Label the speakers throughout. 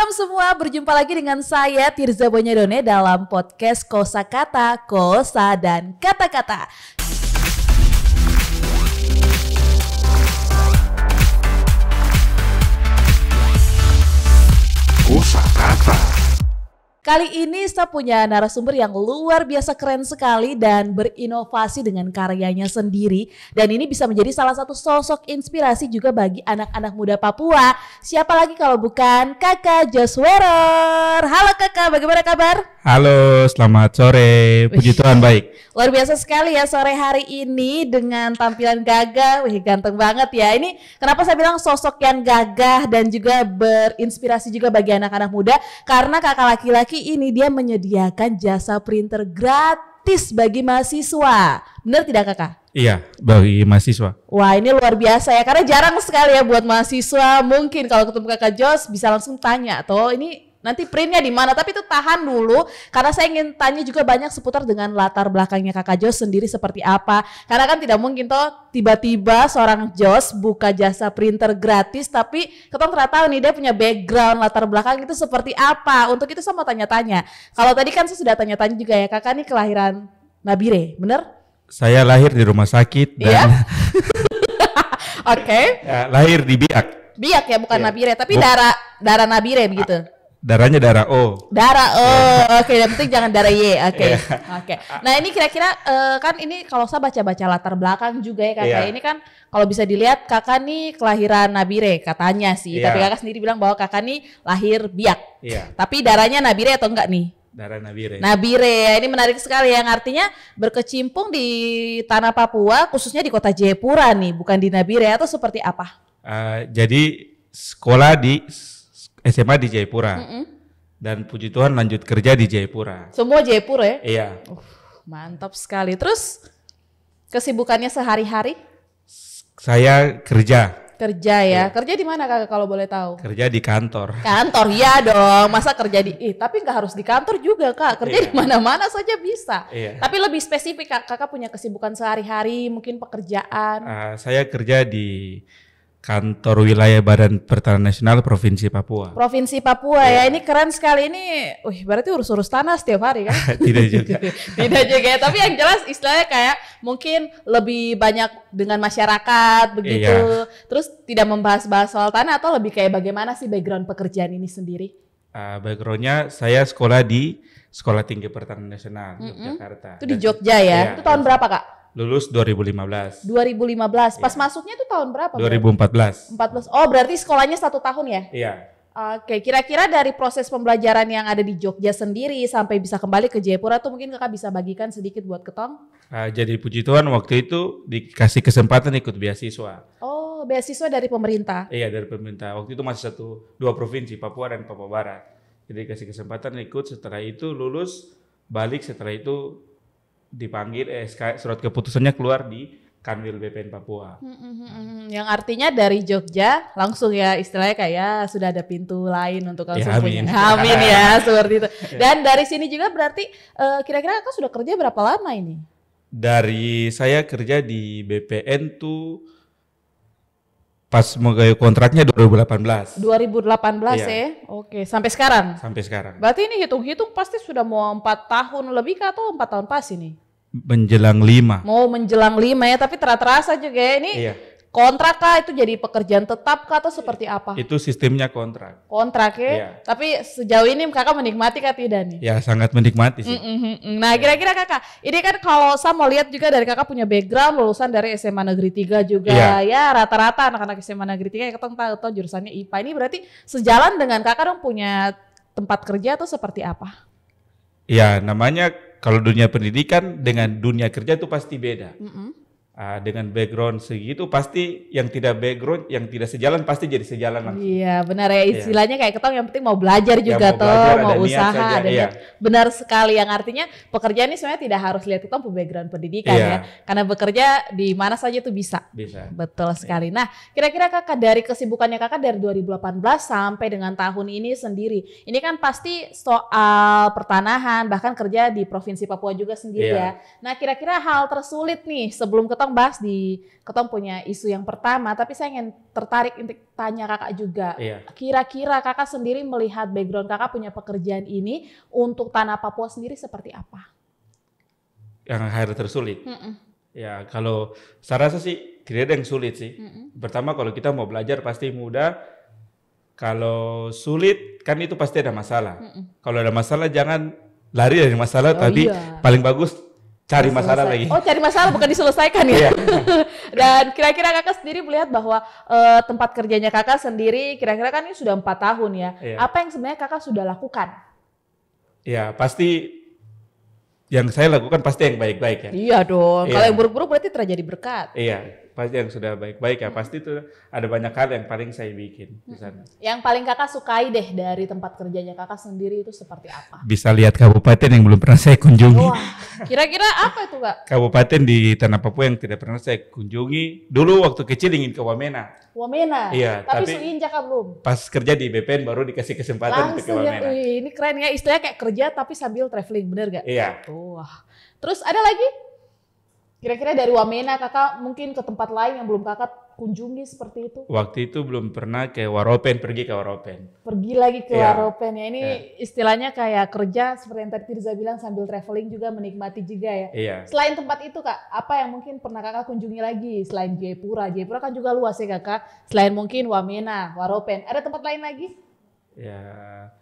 Speaker 1: Malam semua, berjumpa lagi dengan saya Tirza Bonyadone dalam podcast Kosakata, Kosa dan Kata-Kata.
Speaker 2: Kosakata.
Speaker 1: Kali ini saya punya narasumber yang luar biasa keren sekali dan berinovasi dengan karyanya sendiri. Dan ini bisa menjadi salah satu sosok inspirasi juga bagi anak-anak muda Papua. Siapa lagi kalau bukan Kakak Jos Werer. Halo Kakak, bagaimana kabar?
Speaker 2: Halo, selamat sore. Puji Tuhan baik.
Speaker 1: Luar biasa sekali ya sore hari ini dengan tampilan gagah. Wih, ganteng banget ya. Ini kenapa saya bilang sosok yang gagah dan juga berinspirasi juga bagi anak-anak muda. Karena kakak laki-laki ini dia menyediakan jasa printer gratis bagi mahasiswa. Benar tidak kakak?
Speaker 2: Iya, bagi mahasiswa.
Speaker 1: Wah, ini luar biasa ya, karena jarang sekali ya buat mahasiswa. Mungkin kalau ketemu kakak Jos bisa langsung tanya toh ini nanti printnya di mana, tapi itu tahan dulu karena saya ingin tanya juga banyak seputar dengan latar belakangnya kakak Jos sendiri seperti apa. Karena kan tidak mungkin toh tiba-tiba seorang Jos buka jasa printer gratis, tapi kita nggak tahu nih dia punya background latar belakang itu seperti apa. Untuk itu saya mau tanya-tanya. Kalau tadi kan saya sudah tanya-tanya juga ya, kakak nih kelahiran Nabire, bener?
Speaker 2: Saya lahir di rumah sakit dan
Speaker 1: Iya? Oke.
Speaker 2: ya, lahir di Biak.
Speaker 1: Biak ya, bukan
Speaker 2: Iya.
Speaker 1: Nabire, tapi darah Nabire begitu.
Speaker 2: Darahnya darah O.
Speaker 1: Darah, oke, yang penting jangan darah Y, oke. Nah ini kira-kira kan ini kalau saya baca-baca latar belakang juga ya kakak,
Speaker 2: Iya.
Speaker 1: ini kan kalau bisa dilihat kakak nih kelahiran Nabire katanya sih,
Speaker 2: Iya.
Speaker 1: tapi kakak sendiri bilang bahwa kakak nih lahir Biak,
Speaker 2: Iya,
Speaker 1: tapi darahnya Nabire atau enggak nih?
Speaker 2: darah Nabire.
Speaker 1: Nabire, ini menarik sekali yang artinya berkecimpung di tanah Papua, khususnya di kota Jayapura nih, bukan di Nabire atau seperti apa?
Speaker 2: Jadi sekolah di SMA di Jayapura. Dan puji Tuhan lanjut kerja di Jayapura.
Speaker 1: Semua Jayapura ya?
Speaker 2: Iya.
Speaker 1: Mantap sekali. Terus kesibukannya sehari-hari?
Speaker 2: Saya kerja
Speaker 1: Kerja ya. Kerja di mana kakak kalau boleh tahu?
Speaker 2: di kantor.
Speaker 1: Kantor ya dong. Masa kerja di tapi nggak harus di kantor juga kak. Kerja
Speaker 2: Iya.
Speaker 1: di mana-mana saja bisa.
Speaker 2: Iya.
Speaker 1: Tapi lebih spesifik kakak punya kesibukan sehari-hari, mungkin pekerjaan.
Speaker 2: Saya kerja di kantor wilayah Badan Pertanahan Nasional Provinsi Papua.
Speaker 1: Provinsi Papua ya. Ini keren sekali ini. Berarti urus-urus tanah setiap hari kan?
Speaker 2: Tidak juga.
Speaker 1: Tidak juga ya. Tapi yang jelas istilahnya kayak mungkin lebih banyak dengan masyarakat begitu.
Speaker 2: Iya.
Speaker 1: Terus tidak membahas-bahas soal tanah atau lebih kayak bagaimana sih background pekerjaan ini sendiri?
Speaker 2: Backgroundnya saya sekolah di Sekolah Tinggi Pertanahan Nasional Yogyakarta.
Speaker 1: Itu di Jogja ya.
Speaker 2: Iya,
Speaker 1: Itu tahun berapa kak?
Speaker 2: lulus 2015.
Speaker 1: 2015. Pas
Speaker 2: Iya.
Speaker 1: masuknya itu tahun berapa?
Speaker 2: 2014.
Speaker 1: 14. Oh berarti sekolahnya 1 tahun ya?
Speaker 2: Iya.
Speaker 1: Oke, kira-kira dari proses pembelajaran yang ada di Jogja sendiri sampai bisa kembali ke Jayapura tuh mungkin kakak bisa bagikan sedikit buat ketong?
Speaker 2: Jadi puji Tuhan waktu itu dikasih kesempatan ikut beasiswa.
Speaker 1: Oh, beasiswa dari pemerintah.
Speaker 2: Iya, dari pemerintah. Waktu itu masih 2 provinsi, Papua dan Papua Barat. Jadi dikasih kesempatan ikut, setelah itu lulus, balik, setelah itu dipanggil surat keputusannya keluar di Kanwil BPN Papua.
Speaker 1: Yang artinya dari Jogja langsung ya istilahnya kayak sudah ada pintu lain untuk langsung
Speaker 2: amin.
Speaker 1: punya. Amin ya, seperti itu. Dan dari sini juga berarti kira-kira kakak sudah kerja berapa lama ini?
Speaker 2: Dari saya kerja di BPN tuh pas mau kontraknya 2018.
Speaker 1: 2018
Speaker 2: Iya.
Speaker 1: ya? Oke, sampai sekarang?
Speaker 2: Sampai sekarang.
Speaker 1: Berarti ini hitung-hitung pasti sudah mau 4 tahun lebih kah atau 4 tahun pas ini?
Speaker 2: Menjelang 5.
Speaker 1: Mau menjelang 5 ya, tapi terasa juga ya ini
Speaker 2: Iya.
Speaker 1: kontrak kah itu jadi pekerjaan tetap kah atau seperti apa?
Speaker 2: Itu sistemnya kontrak.
Speaker 1: Kontrak ya?
Speaker 2: Iya.
Speaker 1: Tapi sejauh ini kakak menikmati kah tidak nih?
Speaker 2: Ya sangat menikmati sih.
Speaker 1: Nah kira-kira kakak, ini kan kalau saya mau lihat juga dari kakak punya background lulusan dari SMA Negeri 3 juga.
Speaker 2: Iya.
Speaker 1: Ya rata-rata anak-anak SMA Negeri 3 yang tahu jurusannya IPA. Ini berarti sejalan dengan kakak dong punya tempat kerja atau seperti apa?
Speaker 2: Ya namanya kalau dunia pendidikan dengan dunia kerja itu pasti beda. Dengan background segitu pasti yang tidak background, yang tidak sejalan pasti jadi sejalan langsung.
Speaker 1: Iya benar ya, istilahnya kayak ketong yang penting mau belajar juga
Speaker 2: mau
Speaker 1: toh,
Speaker 2: belajar,
Speaker 1: mau
Speaker 2: ada niat
Speaker 1: usaha,
Speaker 2: saja,
Speaker 1: ada
Speaker 2: iya.
Speaker 1: niat. Benar sekali, yang artinya pekerjaan ini sebenarnya tidak harus lihat ketong background pendidikan
Speaker 2: Iya.
Speaker 1: ya, karena bekerja di mana saja tuh bisa.
Speaker 2: Bisa.
Speaker 1: Betul sekali. Nah, kira-kira kakak dari kesibukannya kakak dari 2018 sampai dengan tahun ini sendiri, ini kan pasti soal pertanahan, bahkan kerja di Provinsi Papua juga sendiri
Speaker 2: Iya.
Speaker 1: ya. Nah, kira-kira hal tersulit nih sebelum ketong ketong bahas di ketong punya isu yang pertama, tapi saya ingin tertarik untuk tanya kakak juga.
Speaker 2: Iya.
Speaker 1: Kira-kira kakak sendiri melihat background kakak punya pekerjaan ini untuk tanah Papua sendiri seperti apa?
Speaker 2: Yang harus tersulit. Ya kalau saya rasa sih tidak ada yang sulit sih. Pertama kalau kita mau belajar pasti mudah. Kalau sulit kan itu pasti ada masalah. Kalau ada masalah jangan lari dari masalah, tapi paling bagus cari masalah lagi.
Speaker 1: Oh, cari masalah bukan diselesaikan ya. Dan kira-kira kakak sendiri melihat bahwa tempat kerjanya kakak sendiri kira-kira kan ini sudah 4 tahun ya. Apa yang sebenarnya kakak sudah lakukan?
Speaker 2: Ya pasti yang saya lakukan pasti yang baik-baik ya.
Speaker 1: Iya dong. Kalau yang buruk-buruk berarti terjadi berkat.
Speaker 2: Iya, pasti yang sudah baik-baik ya. Pasti itu ada banyak hal yang paling saya bikin di sana.
Speaker 1: Yang paling kakak sukai deh dari tempat kerjanya kakak sendiri itu seperti apa?
Speaker 2: Bisa lihat kabupaten yang belum pernah saya kunjungi.
Speaker 1: Wah, kira-kira apa itu kak?
Speaker 2: Kabupaten di Tanah Papua yang tidak pernah saya kunjungi. Dulu waktu kecil ingin ke Wamena.
Speaker 1: Wamena?
Speaker 2: Iya.
Speaker 1: Tapi suinjak belum?
Speaker 2: Pas kerja di BPN baru dikasih kesempatan untuk ke Wamena.
Speaker 1: Ini keren ya, istilahnya kayak kerja tapi sambil traveling, bener gak?
Speaker 2: Iya.
Speaker 1: Wah. Terus ada lagi? Kira-kira dari Wamena kakak mungkin ke tempat lain yang belum kakak kunjungi seperti itu?
Speaker 2: Waktu itu belum pernah ke Waropen, pergi ke Waropen.
Speaker 1: Pergi lagi ke Waropen ya, ini istilahnya kayak kerja seperti yang tadi Tirza bilang sambil traveling juga menikmati juga ya.
Speaker 2: Iya.
Speaker 1: Selain tempat itu kak, apa yang mungkin pernah kakak kunjungi lagi selain Jayapura? Jayapura kan juga luas ya kakak, selain mungkin Wamena, Waropen, ada tempat lain lagi?
Speaker 2: Ya,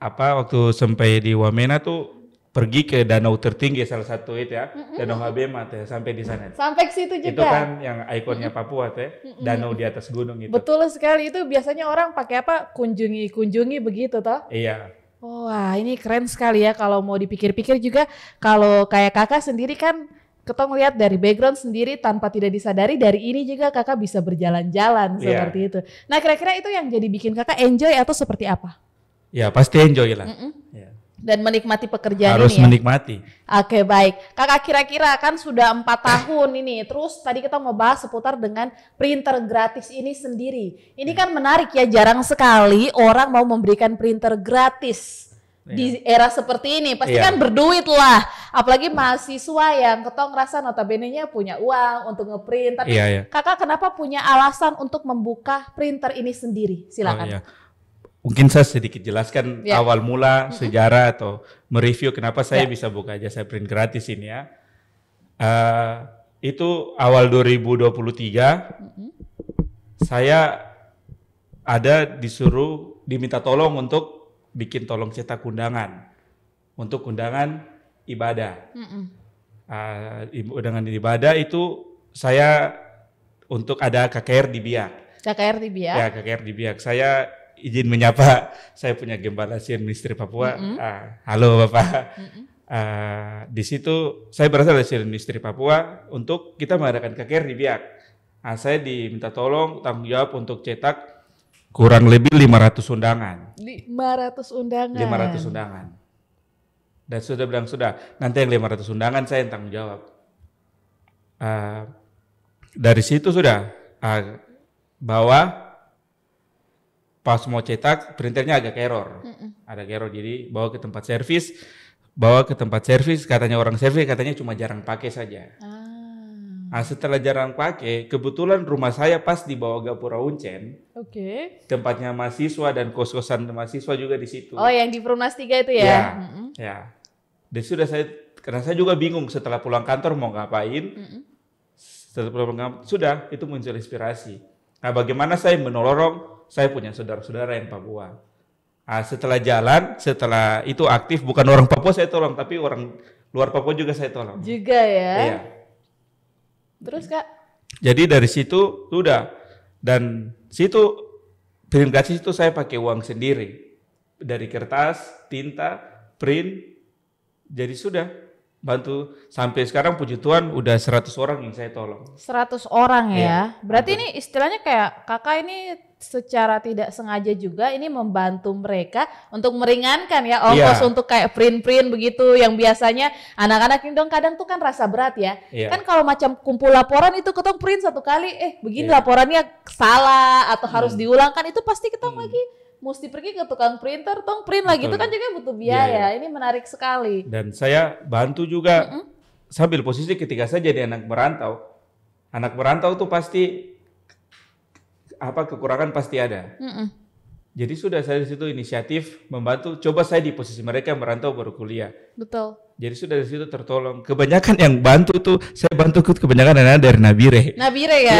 Speaker 2: waktu sampai di Wamena tuh pergi ke danau tertinggi salah satu itu ya, Danau Habema teh, sampai di sana.
Speaker 1: Sampai ke situ juga.
Speaker 2: Itu kan yang ikonnya Papua teh, danau di atas gunung itu.
Speaker 1: Betul sekali, itu biasanya orang pakai apa? Kunjungi begitu toh?
Speaker 2: Iya.
Speaker 1: Wah, ini keren sekali ya kalau mau dipikir-pikir juga. Kalau kayak kakak sendiri kan ketong lihat dari background sendiri tanpa tidak disadari dari ini juga kakak bisa berjalan-jalan seperti itu. Nah, kira-kira itu yang jadi bikin kakak enjoy atau seperti apa?
Speaker 2: Ya, pasti enjoy lah. Ya.
Speaker 1: Dan menikmati pekerjaan
Speaker 2: harus
Speaker 1: ini ya?
Speaker 2: menikmati.
Speaker 1: Oke, baik. Kakak kira-kira kan sudah 4 tahun ini. Terus tadi kita mau bahas seputar dengan printer gratis ini sendiri. Ini kan menarik ya, jarang sekali orang mau memberikan printer gratis. Di era seperti ini pasti kan berduit lah, apalagi mahasiswa yang ketong rasa notabene-nya punya uang untuk ngeprint. Tapi kakak kenapa punya alasan untuk membuka printer ini sendiri? Silakan.
Speaker 2: Mungkin saya sedikit jelaskan awal mula sejarah atau mereview kenapa saya bisa buka jasa print gratis ini ya. Itu awal 2023 saya diminta tolong untuk bikin tolong cetak undangan untuk undangan ibadah. Undangan ibadah itu saya untuk ada KKR di Biak.
Speaker 1: KKR di Biak?
Speaker 2: Ya, KKR di Biak. Saya izin menyapa, saya punya Gembala Sion Misteri Papua. Halo Bapak. Di situ saya berasal dari Sion Misteri Papua untuk kita mengadakan KKR di Biak. Saya diminta tolong tanggung jawab untuk cetak kurang lebih 500 undangan.
Speaker 1: 500 undangan.
Speaker 2: 500 undangan. Dan sudah bilang nanti yang 500 undangan saya yang tanggung jawab. Dari situ sudah bahwa pas mau cetak printernya agak error. Ada error, jadi bawa ke tempat servis, katanya orang servis katanya cuma jarang pakai saja. Setelah jarang pakai, kebetulan rumah saya pas di bawah Gapura Uncen. Tempatnya mahasiswa dan kos-kosan mahasiswa juga di situ.
Speaker 1: Oh, yang di Perumnas 3 itu ya?
Speaker 2: Ya. Dan sudah karena saya juga bingung setelah pulang kantor mau ngapain. Setelah pulang kantor, sudah itu muncul inspirasi. Nah, bagaimana saya menolong saya punya saudara-saudara yang Papua. Setelah itu aktif, bukan orang Papua saya tolong, tapi orang luar Papua juga saya tolong.
Speaker 1: Juga ya? Iya. Terus Kak?
Speaker 2: Jadi dari situ sudah, dan situ print gratis itu saya pakai uang sendiri. Dari kertas, tinta, print, jadi sudah bantu sampai sekarang puji Tuhan udah 100 orang yang saya tolong.
Speaker 1: 100 orang ya. Berarti ini istilahnya kayak kakak ini secara tidak sengaja juga ini membantu mereka untuk meringankan ya ongkos untuk kayak print-print begitu yang biasanya anak-anak ini dong kadang tuh kan rasa berat ya. Kan kalau macam kumpul laporan itu ketong print satu kali begini laporannya salah atau harus diulangkan itu pasti ketong lagi mesti pergi ke tukang printer, tong print lagi, itu kan juga butuh biaya. Ini menarik sekali.
Speaker 2: Dan saya bantu juga saya ambil posisi ketika saya jadi anak merantau tuh pasti kekurangan pasti ada. Jadi sudah saya di situ inisiatif membantu, coba saya di posisi mereka yang merantau baru kuliah.
Speaker 1: Betul.
Speaker 2: Jadi sudah di situ tertolong. Kebanyakan yang bantu tuh, saya bantu kebanyakan anak dari Nabire.
Speaker 1: Nabire ya,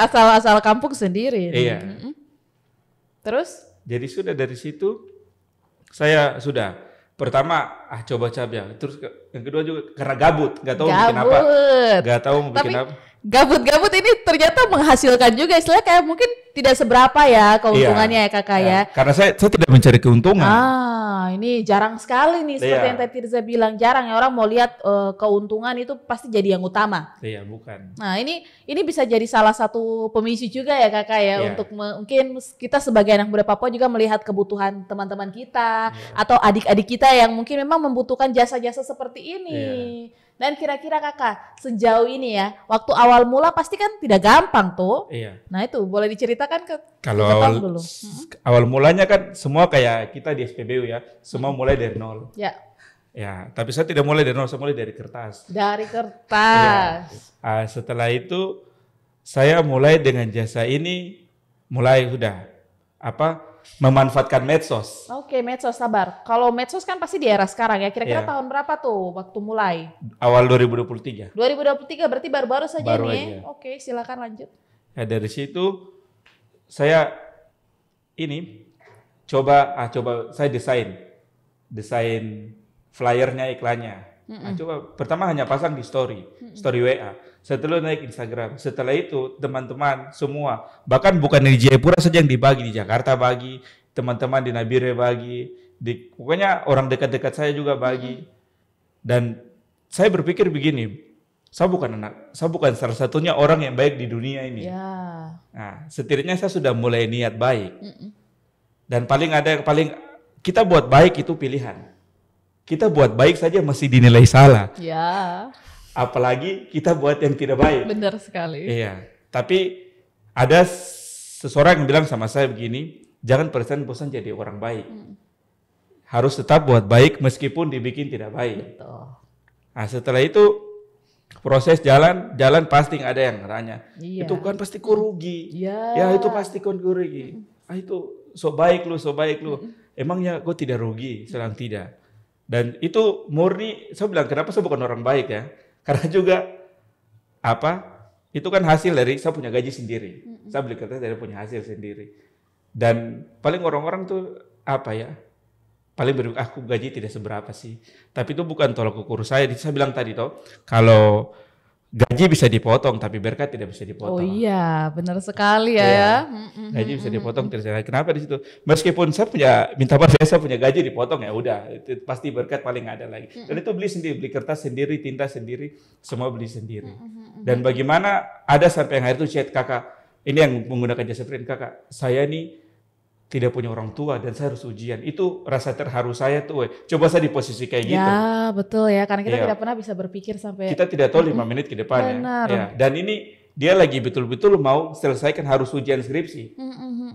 Speaker 2: Iya.
Speaker 1: asal kampung sendiri.
Speaker 2: Iya.
Speaker 1: Terus?
Speaker 2: Jadi sudah dari situ, saya sudah pertama coba cabai. Terus yang kedua juga karena gabut, nggak tahu mau bikin apa. Nggak tahu mau bikin apa.
Speaker 1: Gabut-gabut ini ternyata menghasilkan juga, istilahnya kayak mungkin tidak seberapa ya keuntungannya ya kakak ya.
Speaker 2: Karena saya tidak mencari keuntungan.
Speaker 1: Ini jarang sekali nih seperti yang tadi Tirza bilang, jarang ya orang mau lihat keuntungan itu pasti jadi yang utama.
Speaker 2: Iya, bukan.
Speaker 1: Nah ini bisa jadi salah satu pemicu juga ya kakak ya, untuk mungkin kita sebagai anak muda Papua juga melihat kebutuhan teman-teman kita atau adik-adik kita yang mungkin memang membutuhkan jasa-jasa seperti ini. Dan kira-kira kakak sejauh ini ya, waktu awal mula pasti kan tidak gampang tuh.
Speaker 2: Iya.
Speaker 1: Nah itu boleh diceritakan
Speaker 2: kalau awal mulanya kan semua kayak kita di SPBU ya, semua mulai dari nol.
Speaker 1: Ya.
Speaker 2: Ya, tapi saya tidak mulai dari nol, saya mulai dari kertas.
Speaker 1: Dari kertas.
Speaker 2: Ya. Setelah itu saya mulai dengan jasa ini, mulai sudah memanfaatkan medsos.
Speaker 1: Oke, medsos, sabar. Kalau medsos kan pasti di era sekarang ya. Kira-kira tahun berapa tuh waktu mulai?
Speaker 2: Awal 2023.
Speaker 1: 2023 berarti baru-baru saja nih.
Speaker 2: Aja.
Speaker 1: Oke, silakan lanjut.
Speaker 2: Ya dari situ saya coba saya desain flyernya, iklannya. Coba pertama hanya pasang di story WA. Setelah naik Instagram, setelah itu teman-teman semua, bahkan bukan di Jayapura saja yang dibagi, di Jakarta bagi, teman-teman di Nabire bagi, pokoknya orang dekat-dekat saya juga bagi. Dan saya berpikir begini, saya bukan salah satunya orang yang baik di dunia ini. Nah, setidaknya saya sudah mulai niat baik. Dan paling kita buat baik itu pilihan. Kita buat baik saja masih dinilai salah.
Speaker 1: Ya.
Speaker 2: Apalagi kita buat yang tidak baik.
Speaker 1: Benar sekali.
Speaker 2: Iya. Tapi ada seseorang yang bilang sama saya begini, jangan bosan jadi orang baik. Harus tetap buat baik meskipun dibikin tidak baik.
Speaker 1: Betul.
Speaker 2: Nah setelah itu proses jalan pasti ada yang tanya. Itu kan pasti kau rugi. Ya itu pasti kau rugi. Itu so baik lu. Emangnya kau tidak rugi? Sedang tidak. Dan itu murni, saya bilang kenapa saya bukan orang baik ya? Karena juga itu kan hasil dari saya punya gaji sendiri. Saya beli kertas dari punya hasil sendiri. Dan paling orang-orang tuh paling aku gaji tidak seberapa sih. Tapi itu bukan tolak ukur saya. Saya bilang tadi kalau gaji bisa dipotong, tapi berkat tidak bisa dipotong.
Speaker 1: Oh iya, benar sekali ya.
Speaker 2: Gaji bisa dipotong, tidak. Kenapa di situ? Meskipun saya minta maaf, saya punya gaji dipotong ya udah, itu pasti berkat paling ada lagi. Dan itu beli sendiri, beli kertas sendiri, tinta sendiri, semua beli sendiri. Dan bagaimana ada sampai yang hari itu chat kakak, ini yang menggunakan jasa print, kakak, saya nih tidak punya orang tua dan saya harus ujian. Itu rasa terharu saya tuh. Coba saya di posisi kayak gitu.
Speaker 1: Ya betul ya, karena kita tidak pernah bisa berpikir sampai.
Speaker 2: Kita tidak tahu 5 menit ke depan ya. Dan ini dia lagi betul-betul mau selesaikan harus ujian skripsi.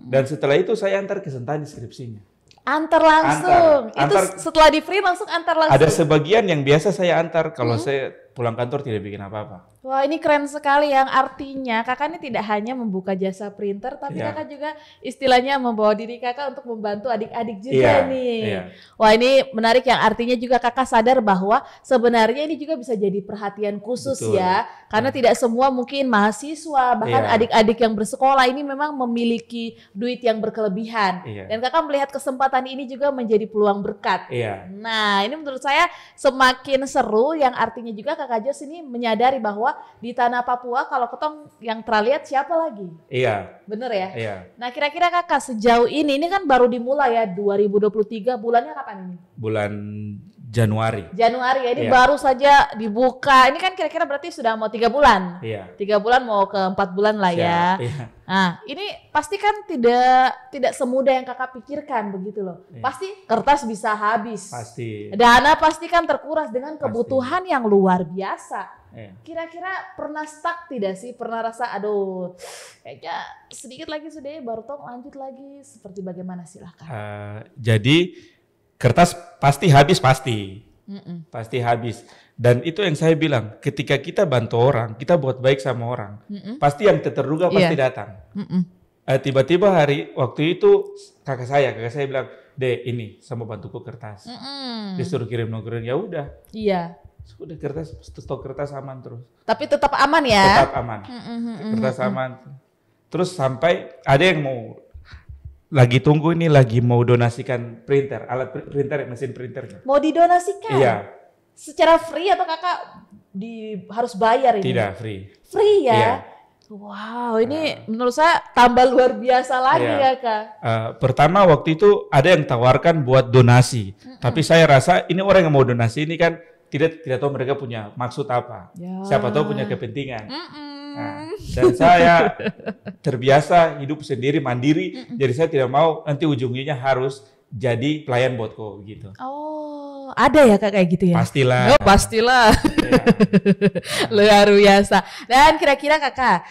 Speaker 2: Dan setelah itu saya antar ke Sentani skripsinya.
Speaker 1: Antar langsung. Itu setelah di print langsung antar langsung.
Speaker 2: Ada sebagian yang biasa saya antar kalau saya pulang kantor tidak bikin apa-apa.
Speaker 1: Wah ini keren sekali, yang artinya kakak ini tidak hanya membuka jasa printer, tapi kakak juga istilahnya membawa diri kakak untuk membantu adik-adik juga nih. Wah ini menarik, yang artinya juga kakak sadar bahwa sebenarnya ini juga bisa jadi perhatian khusus. Betul. Ya. Karena tidak semua mungkin mahasiswa, bahkan adik-adik yang bersekolah ini memang memiliki duit yang berkelebihan. Dan kakak melihat kesempatan ini juga menjadi peluang berkat. Nah ini menurut saya semakin seru, yang artinya juga kakak Jos ini menyadari bahwa di tanah Papua kalau ketong yang terlihat siapa lagi? Iya. Bener ya? Iya. Nah kira-kira kakak sejauh ini kan baru dimulai ya 2023, bulannya kapan ini? Bulan Januari. Januari ya, ini baru saja dibuka. Ini kan kira-kira berarti sudah mau 3 bulan. Iya. 3 bulan mau ke 4 bulan lah ya. Iya. Nah ini pasti kan tidak semudah yang kakak pikirkan begitu loh. Iya. Pasti kertas bisa habis. Pasti. Dana pasti kan terkuras dengan kebutuhan yang luar biasa. Kira-kira pernah stuck tidak sih? Pernah rasa aduh kayaknya sedikit lagi sudah baru tong lanjut lagi, seperti bagaimana silahkan.
Speaker 2: Jadi kertas pasti habis pasti habis. Dan itu yang saya bilang, ketika kita bantu orang, kita buat baik sama orang, pasti yang terduga pasti datang. Tiba-tiba waktu itu kakak saya bilang, "Dek, ini sama bantuku kertas." Dia suruh kirim, ya udah.
Speaker 1: Iya.
Speaker 2: Sudah stok kertas aman terus.
Speaker 1: Tapi tetap aman ya?
Speaker 2: Tetap aman. Kertas aman. Terus sampai ada yang lagi mau donasikan printer, alat printer, mesin printer.
Speaker 1: Mau didonasikan?
Speaker 2: Iya.
Speaker 1: Secara free atau kakak harus bayar ini?
Speaker 2: Tidak, free.
Speaker 1: Free ya?
Speaker 2: Iya.
Speaker 1: Wow, ini menurut saya tambah luar biasa lagi ya Kak.
Speaker 2: Pertama waktu itu ada yang tawarkan buat donasi. Tapi saya rasa ini orang yang mau donasi ini kan tidak tahu mereka punya maksud apa.
Speaker 1: Ya.
Speaker 2: Siapa tahu punya kepentingan. Dan saya terbiasa hidup sendiri mandiri, jadi saya tidak mau nanti ujungnya harus jadi pelayan buatku gitu.
Speaker 1: Oh, ada ya Kak kayak gitu ya?
Speaker 2: Pastilah.
Speaker 1: Oh, pastilah.
Speaker 2: Ya.
Speaker 1: Luar biasa. Dan kira-kira Kakak,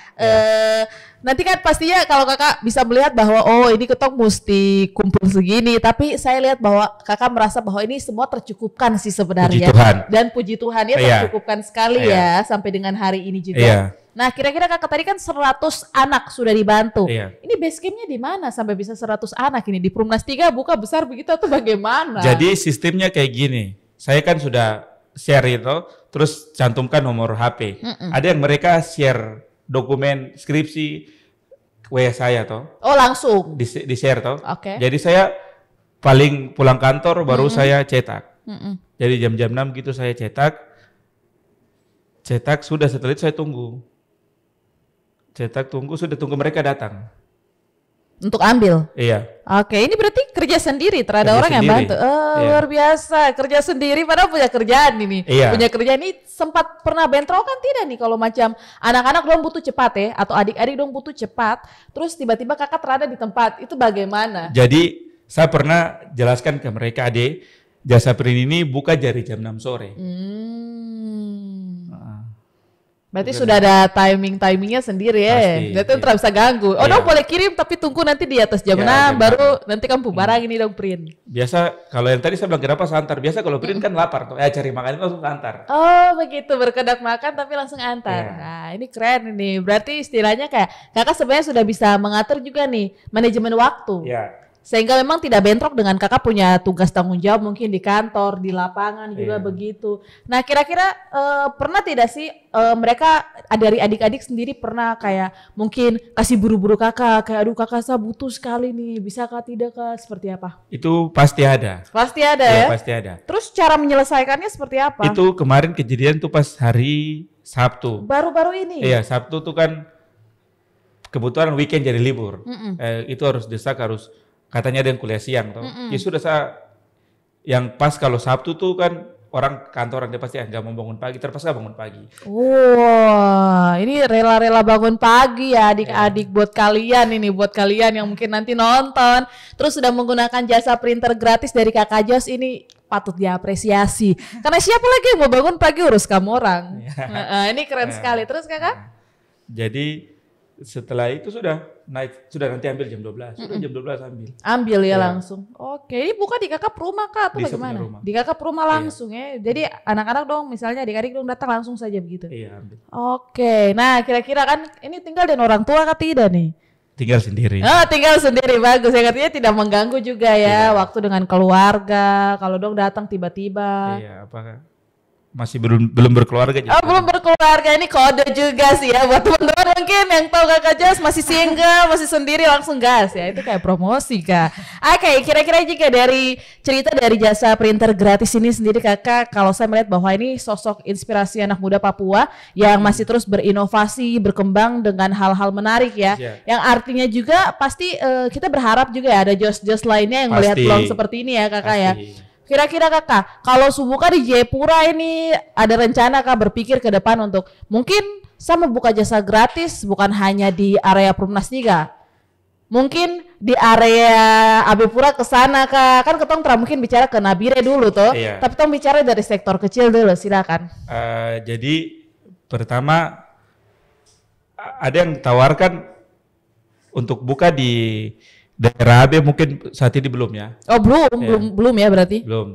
Speaker 1: nanti kan pastinya kalau Kakak bisa melihat bahwa oh ini ketok mesti kumpul segini, tapi saya lihat bahwa Kakak merasa bahwa ini semua tercukupkan sih sebenarnya.
Speaker 2: Puji Tuhan.
Speaker 1: Dan puji Tuhan ya tercukupkan sekali ya sampai dengan hari ini juga. Nah, kira-kira Kakak tadi kan 100 anak sudah dibantu. Ini base campnya di mana sampai bisa 100 anak ini? Di Perumnas 3 buka besar begitu atau bagaimana?
Speaker 2: Jadi sistemnya kayak gini. Saya kan sudah share itu, terus cantumkan nomor HP. Ada yang mereka share dokumen skripsi WA saya toh.
Speaker 1: Oh, langsung
Speaker 2: di share toh.
Speaker 1: Oke.
Speaker 2: Jadi saya paling pulang kantor baru saya cetak. Jadi jam-jam 6 gitu saya cetak. Sudah setelah itu saya tunggu. Sudah tunggu mereka datang.
Speaker 1: Untuk ambil?
Speaker 2: Iya.
Speaker 1: Oke, ini berarti kerja sendiri, terada orang yang bantu. Luar biasa, kerja sendiri padahal punya kerjaan ini. Punya kerjaan ini sempat pernah bentrokan tidak nih kalau macam anak-anak dong butuh cepat ya, atau adik-adik dong butuh cepat, terus tiba-tiba kakak terada di tempat, itu bagaimana?
Speaker 2: Jadi saya pernah jelaskan ke mereka, Ade, jasa print ini buka dari jam 6 sore.
Speaker 1: Berarti sudah ada timingnya sendiri ya. Berarti tidak bisa ganggu. Oh dong boleh kirim tapi tunggu nanti di atas jam 6 baru nanti kamu barang ini dong print.
Speaker 2: Biasa kalau yang tadi saya bilang kenapa antar. Biasa kalau print kan lapar tuh. Cari makan itu langsung antar.
Speaker 1: Oh begitu, berkedak makan tapi langsung antar. Nah ini keren ini. Berarti istilahnya kayak kakak sebenarnya sudah bisa mengatur juga nih manajemen waktu. Sehingga memang tidak bentrok dengan kakak punya tugas tanggung jawab mungkin di kantor, di lapangan juga begitu. Nah kira-kira pernah tidak sih mereka dari adik-adik sendiri pernah kayak mungkin kasih buru-buru kakak, kayak aduh kakak saya butuh sekali nih, bisa kah tidak kah, seperti apa?
Speaker 2: Itu pasti ada.
Speaker 1: Pasti ada ya?
Speaker 2: Pasti ada.
Speaker 1: Terus cara menyelesaikannya seperti apa?
Speaker 2: Itu kemarin kejadian tuh pas hari Sabtu.
Speaker 1: Baru-baru ini?
Speaker 2: Iya, Sabtu tuh kan kebetulan weekend jadi libur. Itu harus katanya ada yang kuliah siang toh. Ya sudah yang pas kalau Sabtu tuh kan orang kantoran dia pasti nggak mau bangun pagi, terpaksa bangun pagi.
Speaker 1: Wow, ini rela-rela bangun pagi ya adik-adik buat kalian yang mungkin nanti nonton terus sudah menggunakan jasa printer gratis dari Kakak Jos, ini patut diapresiasi. Karena siapa lagi yang mau bangun pagi urus kamu orang. Ini keren sekali. Terus Kakak?
Speaker 2: Jadi setelah itu sudah nanti ambil jam 12. Sudah jam 12 ambil.
Speaker 1: Ambil ya langsung. Oke, ini bukan di kakak rumah kah atau bagaimana? Di kakak rumah langsung ya. Jadi anak-anak dong misalnya adik-adik dong datang langsung saja begitu.
Speaker 2: Iya, ambil.
Speaker 1: Oke. Nah, kira-kira kan ini tinggal dengan orang tua kah tidak nih?
Speaker 2: Tinggal sendiri.
Speaker 1: Tinggal sendiri, bagus. Ya artinya tidak mengganggu juga ya waktu dengan keluarga. Kalau dong datang tiba-tiba.
Speaker 2: Iya, apakah masih belum berkeluarga juga.
Speaker 1: Belum berkeluarga, ini kode juga sih ya buat teman-teman mungkin yang tahu Kakak Jos masih single, masih sendiri langsung gas ya. Itu kayak promosi Kak. Oke, kira-kira juga dari cerita dari jasa printer gratis ini sendiri Kakak, kalau saya melihat bahwa ini sosok inspirasi anak muda Papua yang masih terus berinovasi, berkembang dengan hal-hal menarik ya. Yang artinya juga pasti kita berharap juga ya ada Jos-Jos lainnya yang melihat peluang seperti ini ya Kakak ya. Kira-kira Kakak, kalau Subuka di Jayapura ini ada rencana Kak berpikir ke depan untuk mungkin sama buka jasa gratis bukan hanya di area Perumnas 3. Mungkin di area Abipura ke sana Kak. Kan ketong mungkin bicara ke Nabire dulu toh. Tapi tong bicara dari sektor kecil dulu, silakan.
Speaker 2: Jadi pertama ada yang tawarkan untuk buka di daerah AB, mungkin saat ini belum ya.
Speaker 1: Oh belum ya berarti?
Speaker 2: Belum.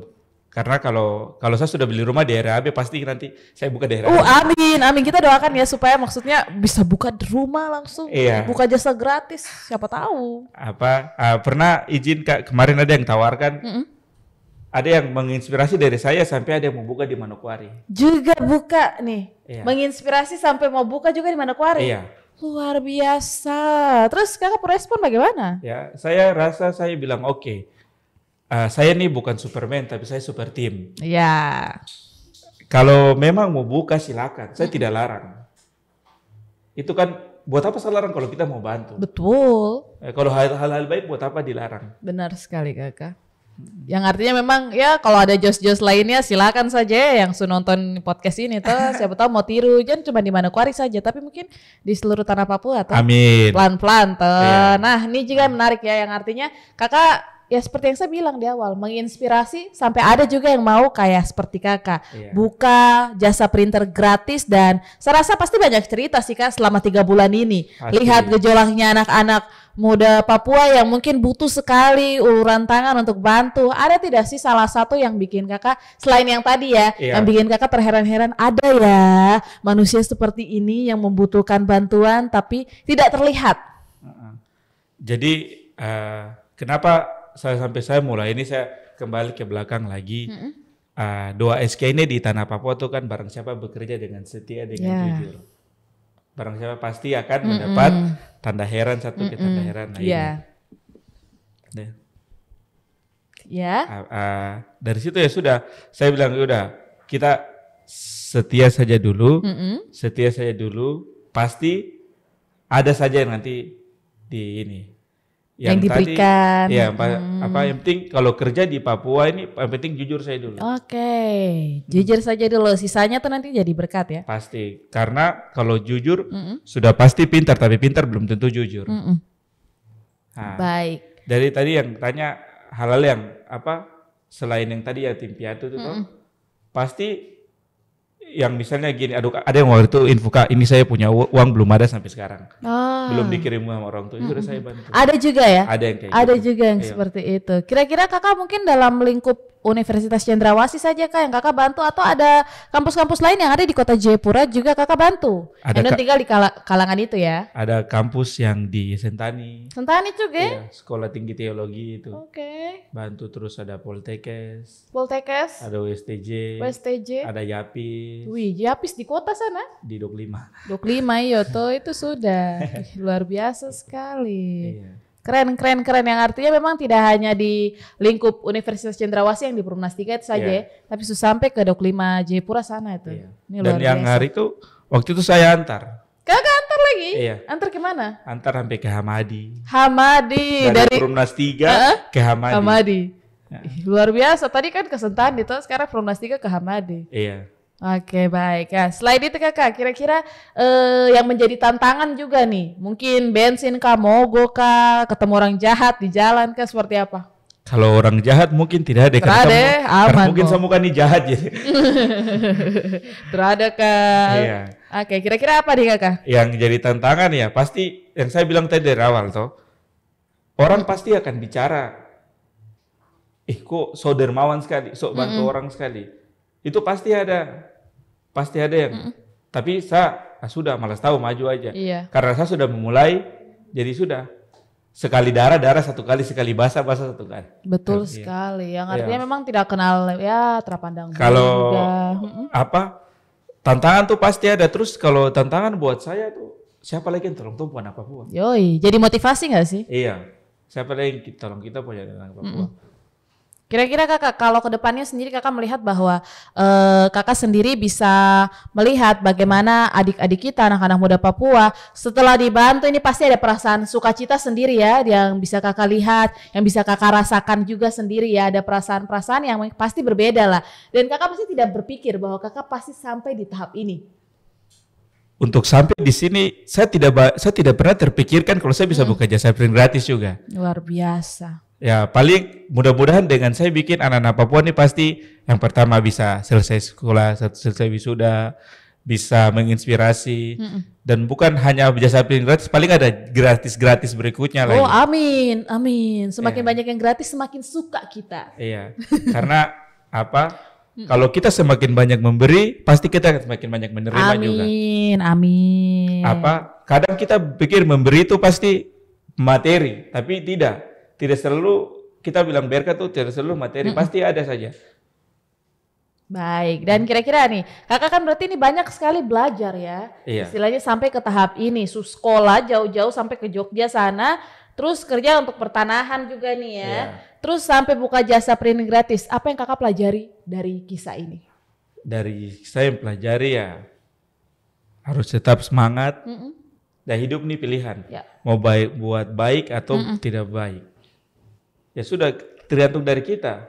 Speaker 2: Karena kalau saya sudah beli rumah di RAB pasti nanti saya buka di RAB.
Speaker 1: Amin, amin. Kita doakan ya supaya maksudnya bisa buka di rumah langsung.
Speaker 2: Iya.
Speaker 1: Buka jasa gratis, siapa tahu.
Speaker 2: Pernah izin Kak, kemarin ada yang tawarkan. Ada yang menginspirasi dari saya sampai ada yang mau buka di Manokwari.
Speaker 1: Juga buka nih.
Speaker 2: Iya.
Speaker 1: Menginspirasi sampai mau buka juga di Manokwari.
Speaker 2: Iya.
Speaker 1: Luar biasa. Terus Kakak merespon bagaimana?
Speaker 2: Ya, saya bilang oke. Saya ini bukan Superman tapi saya super team.
Speaker 1: Ya.
Speaker 2: Kalau memang mau buka silakan, saya tidak larang. Itu kan buat apa saya larang kalau kita mau bantu?
Speaker 1: Betul.
Speaker 2: Kalau hal-hal baik buat apa dilarang?
Speaker 1: Benar sekali Kakak. Yang artinya memang ya kalau ada jos-jos lainnya silakan saja ya yang nonton podcast ini tuh siapa tahu mau tiru, jangan cuma di Manokwari saja tapi mungkin di seluruh tanah Papua tuh.
Speaker 2: Amin.
Speaker 1: Pelan-pelan tuh.
Speaker 2: Iya.
Speaker 1: Nah, ini juga menarik ya yang artinya Kakak ya seperti yang saya bilang di awal, menginspirasi sampai ada juga yang mau kayak seperti Kakak.
Speaker 2: Iya.
Speaker 1: Buka jasa printer gratis dan saya rasa pasti banyak cerita sih Kak selama 3 bulan ini.
Speaker 2: Pasti.
Speaker 1: Lihat gejolaknya anak-anak muda Papua yang mungkin butuh sekali uluran tangan untuk bantu. Ada tidak sih salah satu yang bikin Kakak, selain yang tadi ya,
Speaker 2: Iya.
Speaker 1: yang bikin Kakak terheran-heran, ada ya manusia seperti ini yang membutuhkan bantuan tapi tidak terlihat.
Speaker 2: Jadi kenapa saya mulai ini saya kembali ke belakang lagi. 2SK ini di tanah Papua tuh kan barang siapa bekerja dengan setia dengan jujur. Barang siapa pasti akan mendapat tanda heran satu ke tanda heran lainnya. Dari situ ya sudah saya bilang udah kita setia saja dulu, pasti ada saja yang nanti di ini.
Speaker 1: Yang diberikan.
Speaker 2: Tadi, yang penting kalau kerja di Papua ini yang penting jujur saya dulu.
Speaker 1: Oke, jujur saja dulu. Sisanya tuh nanti jadi berkat ya.
Speaker 2: Pasti, karena kalau jujur sudah pasti pintar, tapi pintar belum tentu jujur. Nah,
Speaker 1: baik.
Speaker 2: Dari tadi yang tanya hal-hal yang selain yang tadi ya tim piatu itu pasti yang misalnya gini, ada yang waktu itu info Kak, ini saya punya uang belum ada sampai sekarang. Belum dikirim sama orang tua, itu udah saya bantu.
Speaker 1: Ada juga ya?
Speaker 2: Ada yang kayak
Speaker 1: ada
Speaker 2: gitu.
Speaker 1: juga yang seperti itu. Kira-kira Kakak mungkin dalam lingkup Universitas Cendrawasih saja Kak yang Kakak bantu atau ada kampus-kampus lain yang ada di kota Jayapura juga Kakak bantu? Yang tinggal di kalangan itu ya?
Speaker 2: Ada kampus yang di Sentani.
Speaker 1: Sentani juga?
Speaker 2: Ya, Sekolah Tinggi Teologi itu.
Speaker 1: Oke.
Speaker 2: Bantu terus ada Poltekes.
Speaker 1: Ada
Speaker 2: WSTJ. Ada Yapis.
Speaker 1: Wih, Yapis di kota sana?
Speaker 2: Di 25.
Speaker 1: 25 iya toh itu sudah. Luar biasa sekali.
Speaker 2: Iya.
Speaker 1: Keren yang artinya memang tidak hanya di lingkup Universitas Cendrawasih yang di Perumnas 3 itu saja, tapi sudah sampai ke 25 Jayapura sana itu.
Speaker 2: Iya.
Speaker 1: Ini
Speaker 2: Dan
Speaker 1: luar
Speaker 2: yang
Speaker 1: biasa.
Speaker 2: hari itu waktu itu saya antar.
Speaker 1: Kakak antar lagi?
Speaker 2: Iya.
Speaker 1: Antar kemana?
Speaker 2: Antar sampai ke Hamadi.
Speaker 1: Dari
Speaker 2: Perumnas 3 ke Hamadi.
Speaker 1: Hamadi. Luar biasa. Tadi kan ke Sentani itu, sekarang Perumnas 3 ke Hamadi.
Speaker 2: Iya.
Speaker 1: Oke, baik. Ya, selain itu Kakak, kira-kira yang menjadi tantangan juga nih, mungkin bensin kah, mogok kah, ketemu orang jahat di jalan kah, seperti apa?
Speaker 2: Kalau orang jahat mungkin tidak ada.
Speaker 1: Aman
Speaker 2: mungkin
Speaker 1: kok.
Speaker 2: saya bukan nih jahat jadi.
Speaker 1: Terada kah?
Speaker 2: Iya.
Speaker 1: Oke, kira-kira apa nih Kakak?
Speaker 2: Yang jadi tantangan ya pasti yang saya bilang tadi dari awal toh. Orang pasti akan bicara. Kok so dermawan sekali, sok bantu orang sekali. Itu pasti ada yang. Tapi saya sudah malas tahu maju aja.
Speaker 1: Iya.
Speaker 2: Karena saya sudah memulai, jadi sudah sekali darah sekatu kali, sekali basah satu kali.
Speaker 1: Betul sekali. Yang artinya memang tidak kenal ya terpandang.
Speaker 2: Kalau
Speaker 1: juga.
Speaker 2: Tantangan tuh pasti ada. Terus kalau tantangan buat saya tuh siapa lagi yang tolong tumpuan Papua?
Speaker 1: Yoi, jadi motivasi nggak sih?
Speaker 2: Iya. Siapa lagi yang tolong kita punya dengan Papua?
Speaker 1: Kira-kira Kakak, kalau ke depannya sendiri Kakak melihat bahwa Kakak sendiri bisa melihat bagaimana adik-adik kita, anak-anak muda Papua setelah dibantu ini pasti ada perasaan sukacita sendiri ya yang bisa Kakak lihat, yang bisa Kakak rasakan juga sendiri ya, ada perasaan-perasaan yang pasti berbeda lah. Dan Kakak pasti tidak berpikir bahwa Kakak pasti sampai di tahap ini.
Speaker 2: Untuk sampai di sini saya tidak pernah terpikirkan kalau saya bisa buka jasa print gratis juga.
Speaker 1: Luar biasa.
Speaker 2: Ya paling mudah-mudahan dengan saya bikin anak-anak Papua ini pasti yang pertama bisa selesai sekolah, selesai wisuda, bisa menginspirasi dan bukan hanya jasa print gratis, paling ada gratis berikutnya lagi.
Speaker 1: Oh amin. Semakin banyak yang gratis semakin suka kita.
Speaker 2: Iya, karena Kalau kita semakin banyak memberi, pasti kita akan semakin banyak menerima juga.
Speaker 1: Amin.
Speaker 2: Kadang kita pikir memberi itu pasti materi, tapi tidak selalu kita bilang berkat tuh tidak selalu materi, pasti ada saja.
Speaker 1: Baik, dan kira-kira nih, kakak kan berarti ini banyak sekali belajar ya.
Speaker 2: Iya.
Speaker 1: Istilahnya sampai ke tahap ini, sekolah jauh-jauh sampai ke Jogja sana, terus kerja untuk pertanahan juga nih ya.
Speaker 2: Iya.
Speaker 1: Terus sampai buka jasa printing gratis. Apa yang kakak pelajari dari kisah ini?
Speaker 2: Dari saya yang pelajari ya, harus tetap semangat. Dan hidup ini pilihan.
Speaker 1: Ya.
Speaker 2: Mau buat baik atau tidak baik. Ya sudah, tergantung dari kita.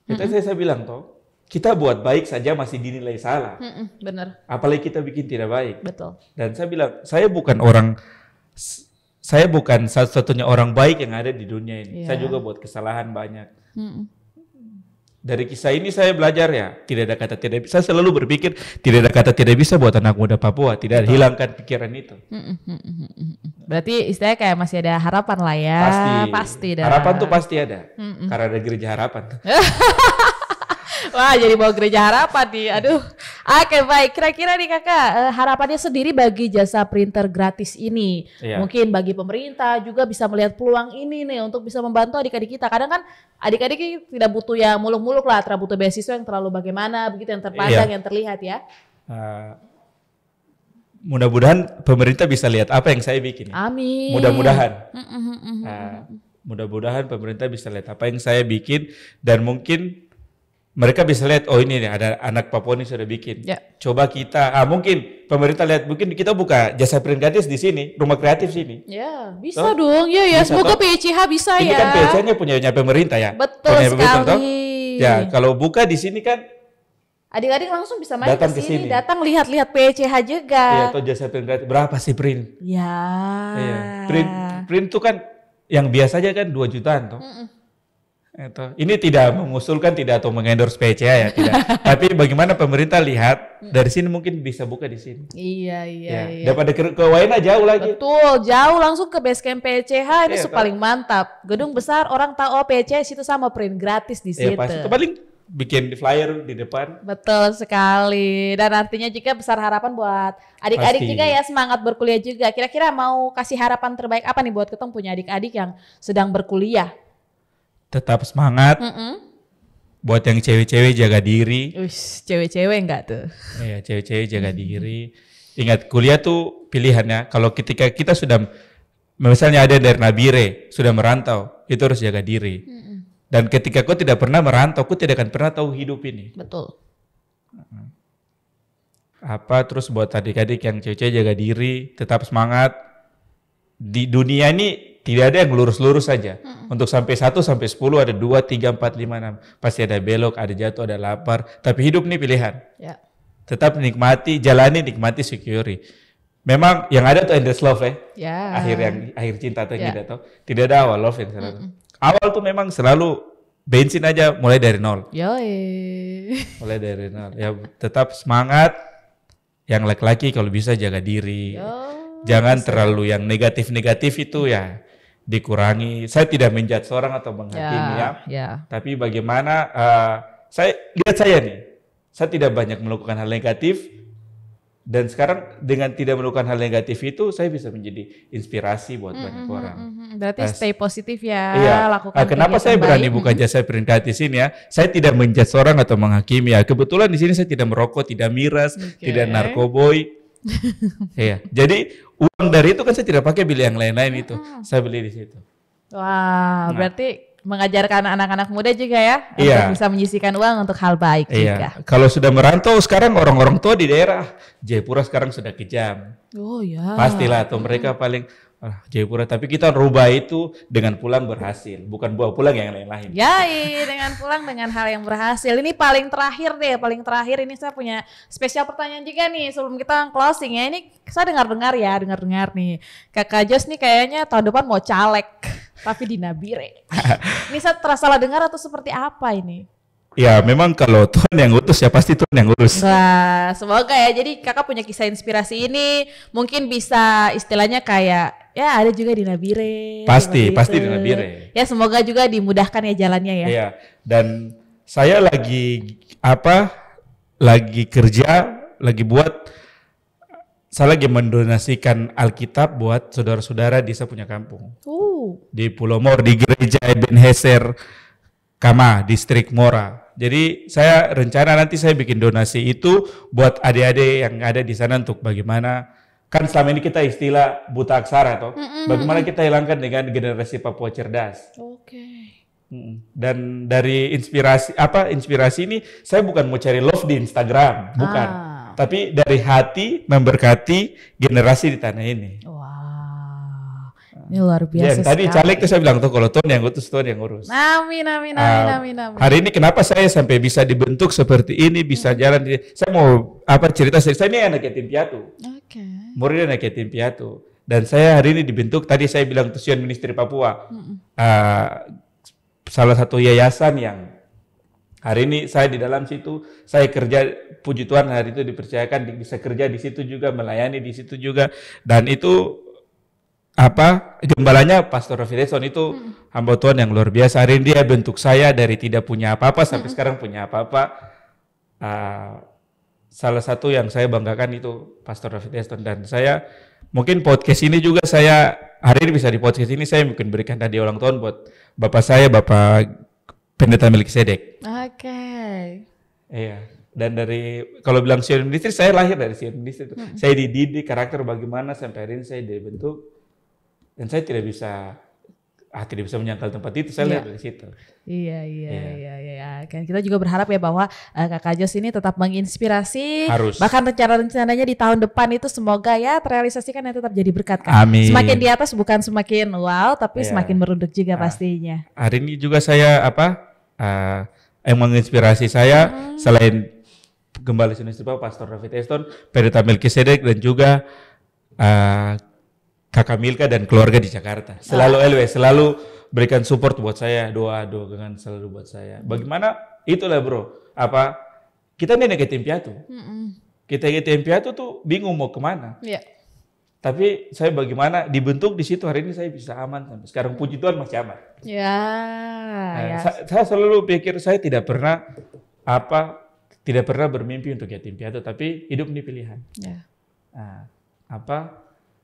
Speaker 2: Saya bilang toh, kita buat baik saja masih dinilai salah.
Speaker 1: Bener.
Speaker 2: Apalagi kita bikin tidak baik.
Speaker 1: Betul.
Speaker 2: Dan saya bilang, saya bukan satu-satunya orang baik yang ada di dunia ini. Saya juga buat kesalahan banyak. Dari kisah ini saya belajar ya, tidak ada kata tidak bisa. Saya selalu berpikir tidak ada kata tidak bisa buat anak muda Papua. Tidak hilangkan pikiran itu.
Speaker 1: Berarti istilahnya kayak masih ada harapan lah ya. Pasti.
Speaker 2: Harapan tuh pasti ada. Karena ada gereja harapan.
Speaker 1: Wah, jadi bawa gereja harapan nih. Aduh. Oke, baik. Kira-kira nih kakak, harapannya sendiri bagi jasa printer gratis ini.
Speaker 2: Iya.
Speaker 1: Mungkin bagi pemerintah juga bisa melihat peluang ini nih untuk bisa membantu adik-adik kita. Kadang kan adik-adik tidak butuh yang muluk-muluk lah, tidak butuh beasiswa yang terlalu bagaimana, begitu yang terpandang, yang terlihat ya.
Speaker 2: Mudah-mudahan pemerintah bisa lihat apa yang saya bikin.
Speaker 1: Amin.
Speaker 2: Mudah-mudahan. Mudah-mudahan pemerintah bisa lihat apa yang saya bikin dan mungkin mereka bisa lihat, oh ini nih ada anak Papua ini sudah bikin.
Speaker 1: Ya.
Speaker 2: Coba kita, mungkin pemerintah lihat, mungkin kita buka jasa print gratis di sini, rumah kreatif sini.
Speaker 1: Ya, bisa dong. Ya, semoga PCH bisa
Speaker 2: ini
Speaker 1: ya.
Speaker 2: Ini kan PCH-nya punya pemerintah ya.
Speaker 1: Betul sekali.
Speaker 2: Ya, kalau buka di sini kan
Speaker 1: adik-adik langsung bisa main
Speaker 2: datang
Speaker 1: ke sini, datang lihat-lihat PCH juga.
Speaker 2: Iya, atau jasa print gratis. Berapa sih print?
Speaker 1: Ya.
Speaker 2: Iya. Print tuh kan yang biasa aja kan 2 jutaan toh. Ini tidak mengusulkan atau mengendorse PCH ya, tidak. Tapi bagaimana pemerintah lihat dari sini mungkin bisa buka di sini.
Speaker 1: Iya.
Speaker 2: Daripada ke Waina jauh lagi.
Speaker 1: Betul, jauh langsung ke basecamp PCH ini paling mantap. Gedung besar orang tahu PCH itu sama print gratis di situ.
Speaker 2: Pasti. Paling bikin flyer di depan.
Speaker 1: Betul sekali. Dan artinya juga besar harapan buat adik-adik juga ya, semangat berkuliah juga. Kira-kira mau kasih harapan terbaik apa nih buat ketemu punya adik-adik yang sedang berkuliah?
Speaker 2: Tetap semangat. Buat yang cewek-cewek jaga diri.
Speaker 1: Cewek-cewek enggak tuh?
Speaker 2: Iya, cewek-cewek jaga diri. Ingat, kuliah tuh pilihannya. Kalau ketika kita sudah, misalnya ada dari Nabire, sudah merantau, itu harus jaga diri. Dan ketika kau tidak pernah merantau, kau tidak akan pernah tahu hidup ini.
Speaker 1: Betul.
Speaker 2: Terus buat adik-adik yang cewek-cewek jaga diri, tetap semangat. Di dunia ini tidak ada yang lurus-lurus saja. Untuk sampai 1 sampai 10 ada 2, 3, 4, 5, 6. Pasti ada belok, ada jatuh, ada lapar. Tapi hidup ini pilihan.
Speaker 1: Ya.
Speaker 2: Tetap nikmati, security. Memang yang ada tuh endless love ya. Akhir cinta atau tidak tahu. Tidak ada awal love yang selalu. Awal tuh memang selalu bensin aja mulai dari nol. Mulai dari nol. Ya tetap semangat. Yang laki-laki kalau bisa jaga diri. Jangan terlalu yang negatif-negatif itu ya dikurangi. Saya tidak menjudge seorang atau menghakimi ya. Tapi bagaimana saya tidak banyak melakukan hal negatif dan sekarang dengan tidak melakukan hal negatif itu saya bisa menjadi inspirasi buat banyak orang.
Speaker 1: Berarti stay positif ya.
Speaker 2: Iya.
Speaker 1: Lakukan
Speaker 2: Kenapa saya berani buka jasa print gratis ini ya? Saya tidak menjudge seorang atau menghakimi ya. Kebetulan di sini saya tidak merokok, tidak miras, tidak narkoboy. Iya. Jadi uang dari itu kan saya tidak pakai beli yang lain-lain itu. Saya beli di situ.
Speaker 1: Wah, berarti mengajarkan anak-anak muda juga ya untuk bisa menyisihkan uang untuk hal baik juga.
Speaker 2: Kalau sudah merantau sekarang orang-orang tua di daerah Jayapura sekarang sudah kejam.
Speaker 1: Oh ya.
Speaker 2: Pastilah atau mereka paling Jayapura, tapi kita rubah itu dengan pulang berhasil, bukan bawa pulang yang lain-lain.
Speaker 1: Dengan pulang dengan hal yang berhasil. Ini paling terakhir ini saya punya spesial pertanyaan juga nih sebelum kita closing ya. Ini saya dengar-dengar nih. Kakak Jos nih kayaknya tahun depan mau caleg, tapi di Nabire. Ini saya salah dengar atau seperti apa ini?
Speaker 2: Ya memang kalau Tuhan yang utus ya pasti Tuhan yang urus.
Speaker 1: Wah, semoga ya. Jadi kakak punya kisah inspirasi ini mungkin bisa istilahnya kayak ya ada juga di Nabire.
Speaker 2: Pasti di Nabire.
Speaker 1: Ya semoga juga dimudahkan ya jalannya ya.
Speaker 2: Iya. Dan saya lagi kerja, saya lagi mendonasikan Alkitab buat saudara-saudara di saya punya kampung. Di Pulau Mor, di gereja Ebenezer Kama, distrik Mora. Jadi saya rencana nanti saya bikin donasi itu buat adik-adik yang ada di sana untuk bagaimana, kan selama ini kita istilah buta aksara toh, bagaimana kita hilangkan dengan generasi Papua cerdas. Dan dari inspirasi ini saya bukan mau cari love di Instagram, bukan. Tapi dari hati memberkati generasi di tanah ini.
Speaker 1: Wow, ini luar biasa.
Speaker 2: Tadi caleg tuh saya bilang tuh kalau Tuhan yang utus, Tuhan yang urus.
Speaker 1: Amin.
Speaker 2: Hari ini kenapa saya sampai bisa dibentuk seperti ini, bisa jalan? Saya mau cerita saya ini anak yatim piatu. Murid anak yatim piatu. Dan saya hari ini dibentuk. Tadi saya bilang tuh Sion Ministry Papua, salah satu yayasan yang hari ini saya di dalam situ, saya kerja, puji Tuhan hari itu dipercayakan bisa kerja di situ juga, melayani di situ juga. Dan itu gembalanya Pastor Rafideson itu hamba Tuhan yang luar biasa. Hari ini dia bentuk saya dari tidak punya apa-apa sampai sekarang punya apa-apa. Salah satu yang saya banggakan itu Pastor Rafideson. Dan saya mungkin podcast ini juga saya hari ini bisa di podcast ini saya mungkin berikan hadiah ulang tahun buat bapak saya, Bapak Pendeta Melkisedek. Iya. Dan dari kalau bilang Sion Ministry, saya lahir dari Sion Ministry. Saya dididik karakter bagaimana sampai hari ini saya dibentuk. Dan saya tidak bisa menyangkal tempat itu. Saya lihat dari situ. Iya.
Speaker 1: Kan kita juga berharap ya bahwa Kakak Jos ini tetap menginspirasi.
Speaker 2: Harus.
Speaker 1: Bahkan rencananya di tahun depan itu semoga ya terrealisasikan dan tetap jadi berkat kan.
Speaker 2: Amin.
Speaker 1: Semakin di atas bukan semakin wow, tapi semakin merunduk juga pastinya.
Speaker 2: Hari ini juga saya yang menginspirasi saya selain Gembala Sion Ministry Pastor Rafideson, Pendeta Melkisedek dan juga Kakak Milka dan keluarga di Jakarta. Selalu berikan support buat saya, doa-doa selalu buat saya. Bagaimana? Itulah bro, kita ini anak yatim piatu. Kita yatim piatu tuh bingung mau kemana. Tapi saya bagaimana dibentuk di situ hari ini saya bisa aman sampai sekarang, puji Tuhan masih aman. Saya selalu pikir saya tidak pernah bermimpi untuk yatim piatu, tapi hidup ini pilihan.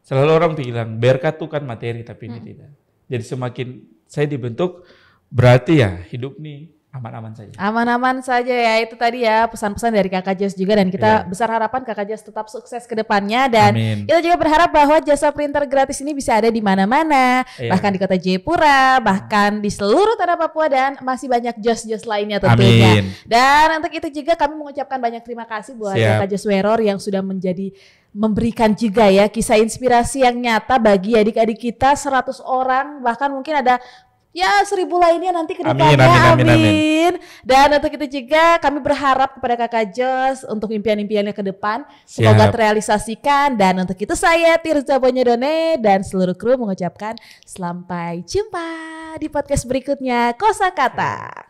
Speaker 2: Selalu orang bilang berkat tuh kan materi, tapi ini tidak. Jadi semakin saya dibentuk berarti ya hidup ini aman-aman saja.
Speaker 1: Aman-aman saja ya, itu tadi ya pesan-pesan dari Kakak Jos juga, dan kita besar harapan Kakak Jos tetap sukses ke depannya, dan kita juga berharap bahwa jasa printer gratis ini bisa ada di mana-mana, bahkan di Kota Jayapura, bahkan di seluruh tanah Papua, dan masih banyak Jos-Jos lainnya tentunya. Dan untuk itu juga kami mengucapkan banyak terima kasih buat Kakak Jos Weror yang sudah memberikan juga ya kisah inspirasi yang nyata bagi adik-adik kita 100 orang, bahkan mungkin ada 1000 lainnya nanti ke depannya. Amin. Dan untuk itu juga kami berharap kepada Kakak Jos untuk impian-impiannya ke depan semoga terrealisasikan. Dan untuk itu saya Tirza Bonyodone dan seluruh kru mengucapkan sampai jumpa di podcast berikutnya Kosakata.